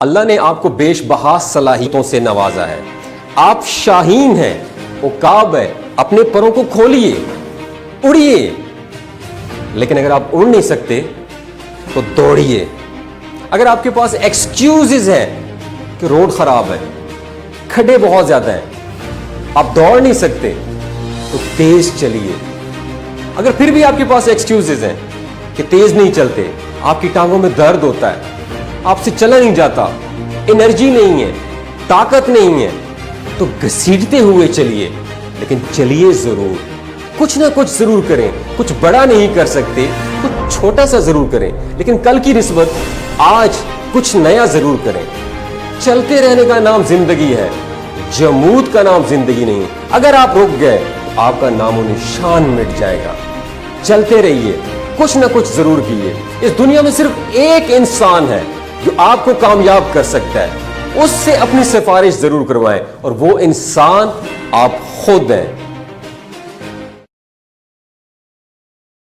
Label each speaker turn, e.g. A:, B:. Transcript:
A: اللہ نے آپ کو بیش بہا صلاحیتوں سے نوازا ہے. آپ شاہین ہیں، عقاب ہے. اپنے پروں کو کھولیے، اڑیے. لیکن اگر آپ اڑ نہیں سکتے تو دوڑیے. اگر آپ کے پاس ایکسکیوزز ہیں کہ روڈ خراب ہے، کھڈے بہت زیادہ ہیں، آپ دوڑ نہیں سکتے تو تیز چلیے. اگر پھر بھی آپ کے پاس ایکسکیوزز ہیں کہ تیز نہیں چلتے، آپ کی ٹانگوں میں درد ہوتا ہے، آپ سے چلا نہیں جاتا، انرجی نہیں ہے، طاقت نہیں ہے، تو گھسیٹتے ہوئے چلیے. لیکن چلیے ضرور، کچھ نہ کچھ ضرور کریں. کچھ بڑا نہیں کر سکتے، کچھ چھوٹا سا ضرور کریں، لیکن کل کی نسبت آج کچھ نیا ضرور کریں. چلتے رہنے کا نام زندگی ہے، جمود کا نام زندگی نہیں. اگر آپ رک گئے تو آپ کا نام و نشان مٹ جائے گا. چلتے رہیے، کچھ نہ کچھ ضرور کیجیے. اس دنیا میں صرف ایک انسان ہے جو آپ کو کامیاب کر سکتا ہے، اس سے اپنی سفارش ضرور کروائیں، اور وہ انسان آپ خود ہیں.